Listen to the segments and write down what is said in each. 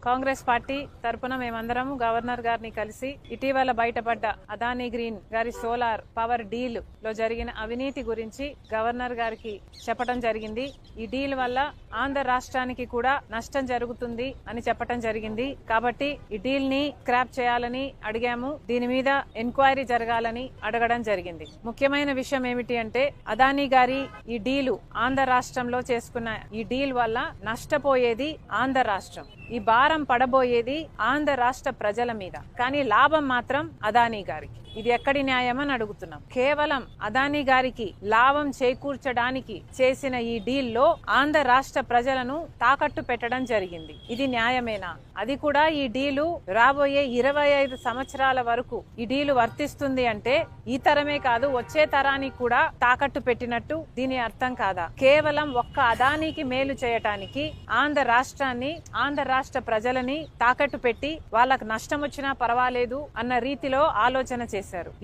Congress party తరపున మేమందరం governor గారిని కలిసి ఇటీవల బయటపడ్డ అదానీ గ్రీన్ గారి సోలార్ పవర్ డీల్ లో జరిగిన అవినీతి గురించి గవర్నర్ గారికి చెప్పడం జరిగింది. ఈ డీల్ వల్ల ఆంధ్ర రాష్ట్రానికి కూడా నష్టం జరుగుతుంది అని చెప్పడం జరిగింది. కాబట్టి ఈ డీల్ ని స్క్రాప్ చేయాలని అడిగాము. దీని మీద ఎంక్వైరీ జరగాలని అడగడం జరిగింది. ముఖ్యమైన విషయం ఏమిటి అంటే అదానీ గారి ఈ డీలు ఆంధ్ర రాష్ట్రంలో చేసుకున్న ఈ డీల్ వల్ల నష్టపోయేది ఆంధ్ర రాష్ట్రం. ఈ భారం పడబోయేది ఆంధ్ర రాష్ట్ర ప్రజల మీద. కానీ లాభం మాత్రం అదానీ గారికి. ఇది ఎక్కడి న్యాయం అని అడుగుతున్నాం. కేవలం అదానీ గారికి లాభం చేకూర్చడానికి చేసిన ఈ డీల్ లో ఆంధ్ర రాష్ట్ర ప్రజలను తాకట్టు పెట్టడం జరిగింది. ఇది న్యాయమేనా? అది కూడా ఈ డీలు రాబోయే 25 సంవత్సరాల వరకు ఈ డీలు వర్తిస్తుంది అంటే ఈ తరమే కాదు వచ్చే తరానికి కూడా తాకట్టు పెట్టినట్టు దీని అర్థం కాదా? కేవలం ఒక్క అదానీకి మేలు చేయటానికి ఆంధ్ర రాష్ట్రాన్ని ఆంధ్ర రాష్ట్ర ప్రజలని తాకట్టు పెట్టి వాళ్ళకు నష్టం వచ్చినా పర్వాలేదు అన్న రీతిలో ఆలోచన చేశారు.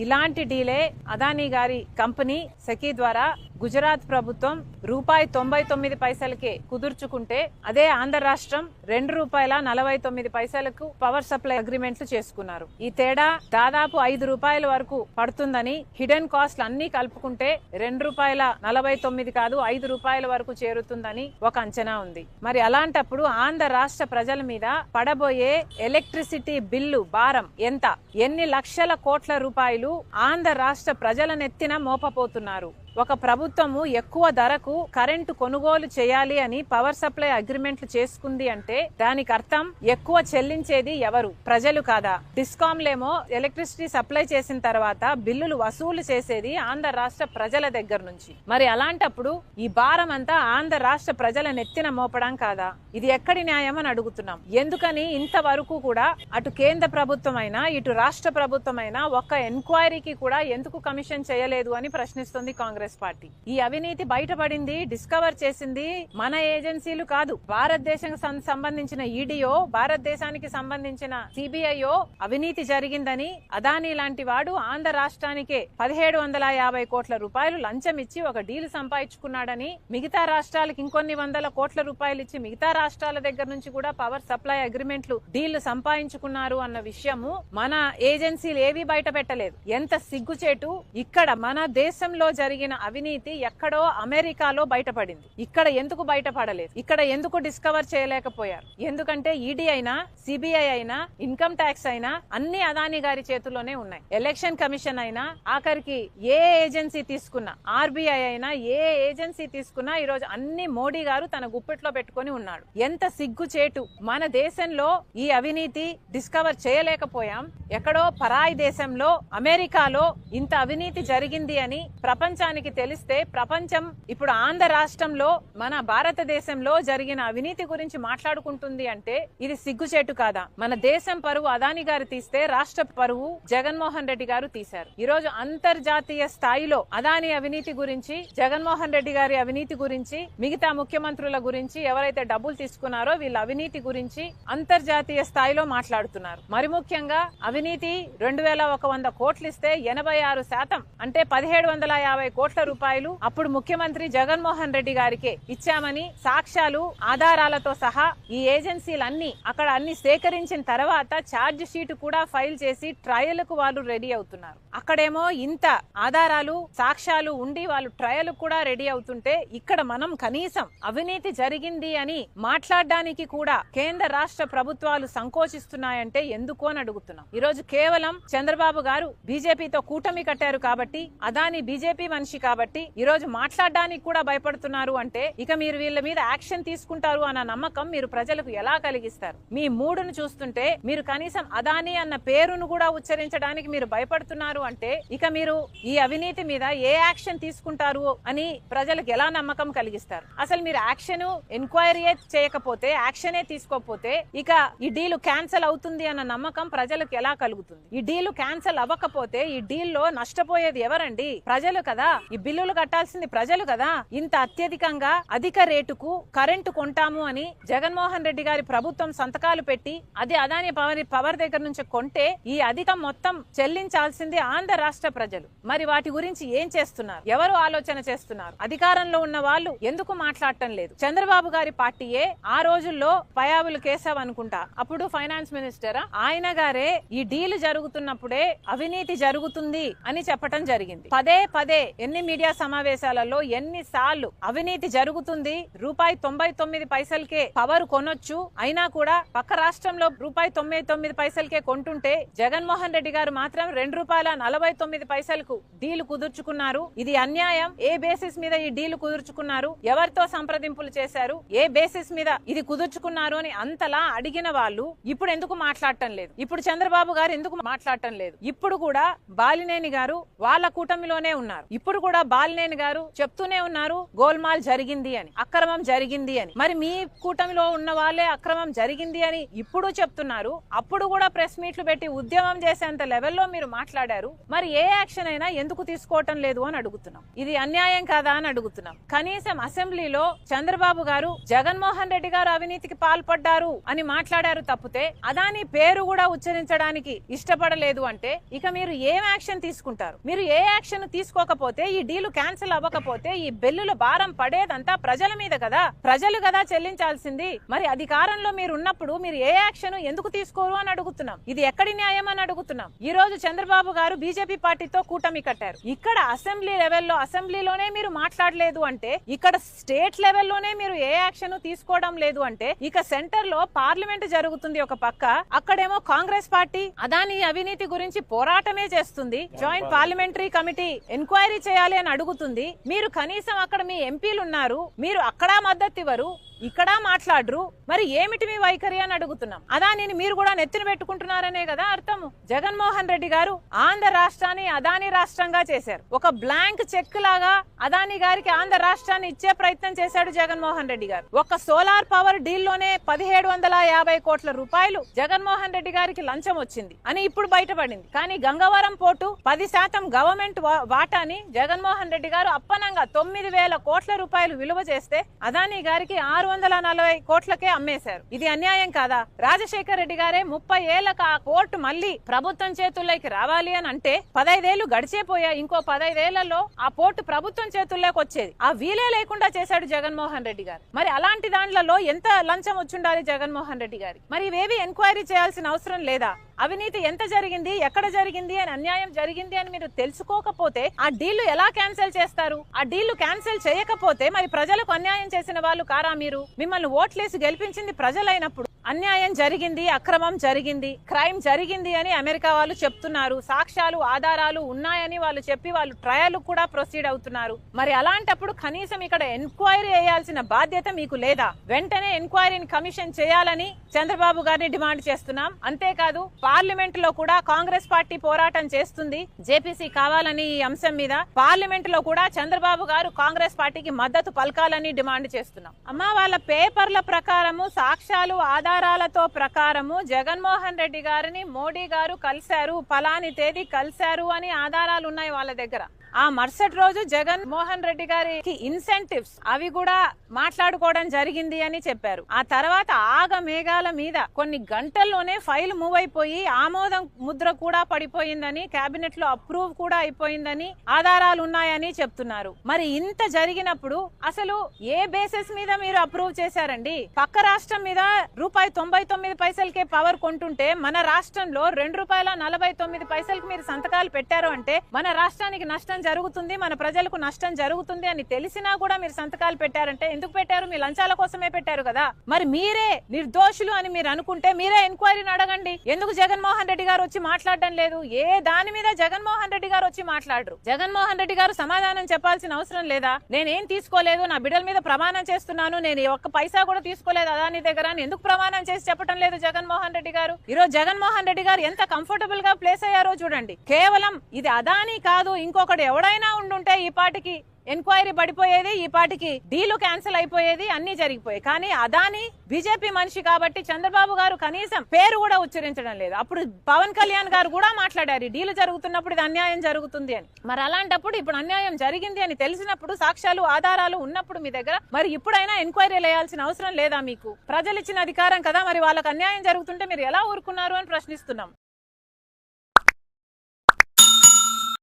ఇలాంటి డీలే అదానీ గారి కంపెనీ సెకీ ద్వారా గుజరాత్ ప్రభుత్వం ₹99 కుదుర్చుకుంటే అదే ఆంధ్ర రాష్ట్రం ₹2.49 పవర్ సప్లై అగ్రిమెంట్లు చేసుకున్నారు. ఈ తేడా దాదాపు ₹5 వరకు పడుతుందని హిడెన్ కాస్ట్ అన్ని కలుపుకుంటే ₹2.49 కాదు ₹5 వరకు చేరుతుందని ఒక అంచనా ఉంది. మరి అలాంటప్పుడు ఆంధ్ర రాష్ట్ర ప్రజల మీద పడబోయే ఎలక్ట్రిసిటీ బిల్లు భారం ఎంత? ఎన్ని లక్షల కోట్ల రూపాయలు ఆంధ్ర రాష్ట్ర ప్రజల నెత్తిన మోపపోతున్నారు? ఒక ప్రభుత్వము ఎక్కువ ధరకు కరెంటు కొనుగోలు చేయాలి అని పవర్ సప్లై అగ్రిమెంట్లు చేసుకుంది అంటే దానికి అర్థం ఎక్కువ చెల్లించేది ఎవరు? ప్రజలు కాదా? డిస్కాంలేమో ఎలక్ట్రిసిటీ సప్లై చేసిన తర్వాత బిల్లులు వసూలు చేసేది ఆంధ్ర రాష్ట్ర ప్రజల దగ్గర నుంచి. మరి అలాంటప్పుడు ఈ భారం అంతా ఆంధ్ర రాష్ట్ర ప్రజల నెత్తిన మోపడం కాదా? ఇది ఎక్కడి న్యాయం అని అడుగుతున్నాం. ఎందుకని ఇంతవరకు కూడా అటు కేంద్ర ప్రభుత్వం అయినా ఇటు రాష్ట్ర ప్రభుత్వం అయినా ఒక్క ఎంక్వైరీకి కూడా ఎందుకు కమిషన్ చేయలేదు అని ప్రశ్నిస్తుంది కాంగ్రెస్ పార్టీ. ఈ అవినీతి బయటపడింది, డిస్కవర్ చేసింది మన ఏజెన్సీలు కాదు. భారతదేశానికి సంబంధించిన ఈడీఓ, భారతదేశానికి సంబంధించిన సిబిఐఓ అవినీతి జరిగిందని అదానీ లాంటి వాడు ఆంధ్ర రాష్ట్రానికే 1750 కోట్ల రూపాయలు లంచం ఇచ్చి ఒక డీల్ సంపాదించుకున్నాడని, మిగతా రాష్ట్రాలకు ఇంకొన్ని వందల కోట్ల రూపాయలు ఇచ్చి మిగతా రాష్ట్రాల దగ్గర నుంచి కూడా పవర్ సప్లై అగ్రిమెంట్లు డీళ్లు సంపాదించుకున్నారు అన్న విషయము మన ఏజెన్సీలు ఏవి బయట పెట్టలేదు. ఎంత సిగ్గుచేటు! ఇక్కడ మన దేశంలో జరిగిన అవినీతి ఎక్కడో అమెరికాలో బయటపడింది. ఇక్కడ ఎందుకు బయటపడలేదు? ఇక్కడ ఎందుకు డిస్కవర్ చేయలేకపోయారు? ఎందుకంటే ఈడీ అయినా సిబిఐ అయినా ఇన్కమ్ ట్యాక్స్ అయినా అన్ని అదానీ గారి చేతుల్లోనే ఉన్నాయి. ఎలక్షన్ కమిషన్ అయినా ఆఖరికి ఏ ఏజెన్సీ తీసుకున్నా, ఆర్బీఐ అయినా ఏ ఏజెన్సీ తీసుకున్నా ఈ రోజు అన్ని మోడీ గారు తన గుప్పెట్లో పెట్టుకుని ఉన్నాడు. ఎంత సిగ్గుచేటు! మన దేశంలో ఈ అవినీతి డిస్కవర్ చేయలేకపోయాం. ఎక్కడో పరాయి దేశంలో అమెరికాలో ఇంత అవినీతి జరిగింది అని ప్రపంచానికి తెలిస్తే ప్రపంచం ఇప్పుడు ఆంధ్ర రాష్ట్రంలో మన భారతదేశంలో జరిగిన అవినీతి గురించి మాట్లాడుకుంటుంది అంటే ఇది సిగ్గుచేటు కాదా? మన దేశం పరువు అదానీ గారు తీస్తే రాష్ట్ర పరువు జగన్మోహన్ రెడ్డి గారు తీశారు. ఈ రోజు అంతర్జాతీయ స్థాయిలో అదానీ అవినీతి గురించి, జగన్మోహన్ రెడ్డి గారి అవినీతి గురించి, మిగతా ముఖ్యమంత్రుల గురించి, ఎవరైతే డబ్బులు తీసుకున్నారో వీళ్ళ అవినీతి గురించి అంతర్జాతీయ స్థాయిలో మాట్లాడుతున్నారు. మరి ముఖ్యంగా అవినీతి 2100 కోట్లు ఇస్తే 86% అంటే 1750 కోట్ల రూపాయలు అప్పుడు ముఖ్యమంత్రి జగన్మోహన్ రెడ్డి గారికే ఇచ్చామని సాక్ష్యాలు, ఆధారాలతో సహా ఈ ఏజెన్సీలన్నీ అక్కడ అన్ని సేకరించిన తర్వాత ఛార్జ్ షీట్ కూడా ఫైల్ చేసి ట్రయల్ కు వాళ్ళు రెడీ అవుతున్నారు. అక్కడేమో ఇంత ఆధారాలు, సాక్ష్యాలు ఉండి వాళ్ళు ట్రయల్ కూడా రెడీ అవుతుంటే ఇక్కడ మనం కనీసం అవినీతి జరిగింది అని మాట్లాడడానికి కూడా కేంద్ర రాష్ట్ర ప్రభుత్వాలు సంకోచిస్తున్నాయంటే ఎందుకు అని అడుగుతున్నాం. ఈ రోజు కేవలం చంద్రబాబు గారు బీజేపీతో కూటమి కట్టారు కాబట్టి, అదానీ బీజేపీ మనిషి కాబట్టి ఈ రోజు మాట్లాడడానికి కూడా భయపడుతున్నారు అంటే ఇక మీరు వీళ్ళ మీద యాక్షన్ తీసుకుంటారు అన్న నమ్మకం మీరు ప్రజలకు ఎలా కలిగిస్తారు? మీ మూడును చూస్తుంటే మీరు కనీసం అదానీ అన్న పేరును కూడా ఉచ్చరించడానికి మీరు భయపడుతున్నారు అంటే ఇక మీరు ఈ అవినీతి మీద ఏ యాక్షన్ తీసుకుంటారు అని ప్రజలకు ఎలా నమ్మకం కలిగిస్తారు? అసలు మీరు యాక్షన్ ఎంక్వైరీ చేయకపోతే, యాక్షనే తీసుకోకపోతే ఇక ఈ డీల్ క్యాన్సిల్ అవుతుంది అన్న నమ్మకం ప్రజలకు ఎలా కలుగుతుంది? ఈ డీల్ క్యాన్సిల్ అవ్వకపోతే ఈ డీల్ లో నష్టపోయేది ఎవరండి? ప్రజలు కదా. ఈ బిల్లులు కట్టాల్సింది ప్రజలు కదా. ఇంత అత్యధికంగా అధిక రేటుకు కరెంటు కొంటాము అని జగన్మోహన్ రెడ్డి గారి ప్రభుత్వం సంతకాలు పెట్టి అది అదాని పవర్ దగ్గర నుంచి కొంటే ఈ అధికం మొత్తం చెల్లించాల్సింది ఆంధ్ర రాష్ట్ర ప్రజలు. మరి వాటి గురించి ఏం చేస్తున్నారు? ఎవరు ఆలోచన చేస్తున్నారు? అధికారంలో ఉన్న వాళ్ళు ఎందుకు మాట్లాడటం లేదు? చంద్రబాబు గారి పార్టీయే ఆ రోజుల్లో పయావులు కేశవ్ అనుకుంటా, అప్పుడు ఫైనాన్స్ మినిస్టర్, ఆయన గారే ఈ డీల్ జరుగుతున్నప్పుడే అవినీతి జరుగుతుంది అని చెప్పటం జరిగింది. పదే పదే ఎన్ని మీడియా సమావేశాలలో ఎన్నిసార్లు అవినీతి జరుగుతుంది, ₹99 పవర్ కొనొచ్చు, అయినా కూడా పక్క రాష్ట్రంలో ₹99 కొంటుంటే జగన్మోహన్ రెడ్డి గారు మాత్రం ₹2.49 డీల్ కుదుర్చుకున్నారు. ఇది అన్యాయం. ఏ బేసిస్ మీద ఈ డీల్ కుదుర్చుకున్నారు? ఎవరితో సంప్రదింపులు చేశారు? ఏ బేసిస్ మీద ఇది కుదుర్చుకున్నారు అని అంతలా అడిగిన వాళ్ళు ఇప్పుడు ఎందుకు మాట్లాడటం లేదు? ఇప్పుడు చంద్రబాబు గారు ఎందుకు మాట్లాడటం లేదు? ఇప్పుడు కూడా బాలినేని గారు వాళ్ళ కూటమిలోనే ఉన్నారు. ఇప్పుడు కూడా బాలినేని గారు చెప్తూనే ఉన్నారు గోల్మాల్ జరిగింది అని, అక్రమం జరిగింది అని. మరి మీ కూటమిలో ఉన్న వాళ్ళే అక్రమం జరిగింది అని ఇప్పుడు చెప్తున్నారు. అప్పుడు కూడా ప్రెస్ మీట్లు పెట్టి ఉద్యమం చేసేంత లెవెల్లో మీరు మాట్లాడారు. మరి ఏ యాక్షన్ అయినా ఎందుకు తీసుకోవటం లేదు అని అడుగుతున్నాం. ఇది అన్యాయం కాదా అని అడుగుతున్నాం. కనీసం అసెంబ్లీలో చంద్రబాబు గారు జగన్మోహన్ రెడ్డి గారు అవినీతికి పాల్పడ్డారు అని మాట్లాడారు తప్పితే అదాని పేరు కూడా ఉచ్చరించడానికి ఇష్టపడలేదు అంటే ఇక మీరు ఏం యాక్షన్ తీసుకుంటారు? మీరు ఏ యాక్షన్ తీసుకోకపోతే, ఈ డీలు క్యాన్సిల్ అవ్వకపోతే ఈ బిల్లుల భారం పడేదంతా ప్రజల మీద కదా, ప్రజలు కదా చెల్లించాల్సింది. మరి అధికారంలో మీరు ఉన్నప్పుడు మీరు ఏ యాక్షన్ ఎందుకు తీసుకోరు అని అడుగుతున్నాం. ఇది ఎక్కడి న్యాయం అని అడుగుతున్నాం. ఈ రోజు చంద్రబాబు గారు బీజేపీ పార్టీతో కూటమి కట్టారు. ఇక్కడ అసెంబ్లీ లెవెల్లో అసెంబ్లీలోనే మీరు మాట్లాడలేదు అంటే, ఇక్కడ స్టేట్ లెవెల్లోనే మీరు ఏ యాక్షన్ తీసుకోవడం లేదు అంటే, ఇక సెంటర్ లో పార్లమెంట్ జరుగుతుంది ఒక పక్క, అక్కడేమో కాంగ్రెస్ పార్టీ అదాని అవినీతి గురించి పోరాటమే చేస్తుంది. జాయింట్ పార్లమెంటరీ కమిటీ ఎంక్వైరీ చేయాలి అని అడుగుతుంది. మీరు కనీసం అక్కడ మీ ఎంపీలు ఉన్నారు, మీరు అక్కడ మద్దతు ఇవ్వరు, ఇక్కడ మాట్లాడరు. మరి ఏమిటి మీ వైఖరి అని అడుగుతున్నాం. అదానిని మీరు కూడా నెత్తిన పెట్టుకుంటున్నారనే కదా అర్థము. జగన్మోహన్ రెడ్డి గారు ఆంధ్ర రాష్ట్రాన్ని అదాని రాష్ట్రంగా చేశారు. ఒక బ్లాంక్ చెక్ లాగా అదాని గారికి ఆంధ్ర రాష్ట్రాన్ని ఇచ్చే ప్రయత్నం చేశాడు జగన్మోహన్ రెడ్డి గారు. ఒక సోలార్ పవర్ డీల్ లోనే 1750 కోట్ల రూపాయలు జగన్మోహన్ రెడ్డి గారికి లంచం వచ్చింది అని ఇప్పుడు బయటపడింది. కానీ గంగవరం పోర్టు 10% గవర్నమెంట్ వాటాని జగన్మోహన్ రెడ్డి గారు అప్పనంగా 9,000 కోట్ల రూపాయలు విలువ చేస్తే అదాని గారికి 640 కోట్లకే అమ్మేశారు. ఇది అన్యాయం కాదా? రాజశేఖర్ రెడ్డి గారే 30 ఏళ్లకు ఆ కోర్టు మళ్ళీ ప్రభుత్వం చేతుల్లోకి రావాలి అని అంటే 15 ఏళ్లు గడిచేపోయాయి. ఇంకో 15 ఏళ్లలో ఆ పోర్టు ప్రభుత్వం చేతుల్లోకి వచ్చేది. ఆ వీలే లేకుండా చేశాడు జగన్మోహన్ రెడ్డి గారు. మరి అలాంటి దాంట్లో ఎంత లంచం వచ్చుండాలి జగన్మోహన్ రెడ్డి గారి? మరి ఇవేవి ఎంక్వైరీ చేయాల్సిన అవసరం లేదా? అవినీతి ఎంత జరిగింది, ఎక్కడ జరిగింది అని, అన్యాయం జరిగింది అని మీరు తెలుసుకోకపోతే ఆ డీళ్లు ఎలా క్యాన్సిల్ చేస్తారు? ఆ డీళ్లు క్యాన్సిల్ చేయకపోతే మరి ప్రజలకు అన్యాయం చేసిన వాళ్ళు కారా మీరు? మిమ్మల్ని ఓట్లేసి గెలిపించింది ప్రజలైనప్పుడు అన్యాయం జరిగింది, అక్రమం జరిగింది, క్రైమ్ జరిగింది అని అమెరికా వాళ్ళు చెప్తున్నారు. సాక్ష్యాలు ఆధారాలు ఉన్నాయని వాళ్ళు చెప్పి వాళ్ళు ట్రయల్ కూడా ప్రొసీడ్ అవుతున్నారు. మరి అలాంటప్పుడు కనీసం ఇక్కడ ఎంక్వైరీ చేయాల్సిన బాధ్యత మీకు లేదా? వెంటనే ఎంక్వైరీని కమిషన్ చేయాలని చంద్రబాబు గారిని డిమాండ్ చేస్తున్నాం. అంతేకాదు పార్లమెంట్ లో కూడా కాంగ్రెస్ పార్టీ పోరాటం చేస్తుంది జేపీసీ కావాలని ఈ అంశం మీద. పార్లమెంట్ లో కూడా చంద్రబాబు గారు కాంగ్రెస్ పార్టీకి మద్దతు పలకాలని డిమాండ్ చేస్తున్నాం. అమ్మా, వాళ్ళ పేపర్ల ప్రకారము, సాక్ష్యాలు ఆధారాలతో ప్రకారము జగన్మోహన్ రెడ్డి గారిని మోడీ గారు కలిశారు, ఫలాని తేదీ కలిశారు అని ఆధారాలు ఉన్నాయి వాళ్ళ దగ్గర. ఆ మరుసటి రోజు జగన్మోహన్ రెడ్డి గారికి ఇన్సెంటివ్స్ అవి కూడా మాట్లాడుకోవడం జరిగింది అని చెప్పారు. ఆ తర్వాత ఆగ మేఘాల మీద కొన్ని గంటల్లోనే ఫైల్ మూవ్ అయిపోయి ఆమోదం ముద్ర కూడా పడిపోయిందని, కేబినెట్ లో అప్రూవ్ కూడా అయిపోయిందని ఆధారాలు ఉన్నాయని చెప్తున్నారు. మరి ఇంత జరిగినప్పుడు అసలు ఏ బేసిస్ మీద మీరు అప్రూవ్ చేశారండి? పక్క రాష్ట్రం మీద ₹99 పవర్ కొంటుంటే మన రాష్ట్రంలో ₹2.49 మీరు సంతకాలు పెట్టారు అంటే మన రాష్ట్రానికి నష్టం జరుగుతుంది, మన ప్రజలకు నష్టం జరుగుతుంది అని తెలిసినా కూడా మీరు సంతకాలు పెట్టారంటే ఎందుకు పెట్టారు? మీ లంచాల కోసమే పెట్టారు కదా. మరి మీరే నిర్దోషులు అని మీరు అనుకుంటే మీరే ఎంక్వైరీని అడగండి. ఎందుకు జగన్మోహన్ రెడ్డి గారు వచ్చి మాట్లాడడం లేదు? ఏ దాని మీద జగన్మోహన్ రెడ్డి గారు వచ్చి మాట్లాడరు? జగన్మోహన్ రెడ్డి గారు సమాధానం చెప్పాల్సిన అవసరం లేదా? నేనేం తీసుకోలేదు, నా బిడ్డల మీద ప్రమాణం చేస్తున్నాను, నేను ఒక్క పైసా కూడా తీసుకోలేదు అదాని దగ్గర అని ఎందుకు ప్రమాణం చేసి చెప్పడం లేదు జగన్మోహన్ రెడ్డి గారు? ఈరోజు జగన్మోహన్ రెడ్డి గారు ఎంత కంఫర్టబుల్ గా ప్లేస్ అయ్యారో చూడండి. కేవలం ఇది అదాని కాదు, ఇంకొకటి ఎవడైనా ఉండుంటే ఈ పాటికి ఎంక్వైరీ పడిపోయేది, ఈ పాటికి డీలు క్యాన్సిల్ అయిపోయేది, అన్ని జరిగిపోయాయి. కానీ అదాని బీజేపీ మనిషి కాబట్టి చంద్రబాబు గారు కనీసం పేరు కూడా ఉచ్చరించడం లేదు. అప్పుడు పవన్ కళ్యాణ్ గారు కూడా మాట్లాడారు డీలు జరుగుతున్నప్పుడు ఇది అన్యాయం జరుగుతుంది అని. మరి అలాంటప్పుడు ఇప్పుడు అన్యాయం జరిగింది అని తెలిసినప్పుడు, సాక్ష్యాలు ఆధారాలు ఉన్నప్పుడు మీ దగ్గర, మరి ఇప్పుడైనా ఎంక్వైరీ వేయాల్సిన అవసరం లేదా మీకు? ప్రజలు ఇచ్చిన అధికారం కదా, మరి వాళ్ళకి అన్యాయం జరుగుతుంటే మీరు ఎలా ఊరుకున్నారు అని ప్రశ్నిస్తున్నాం.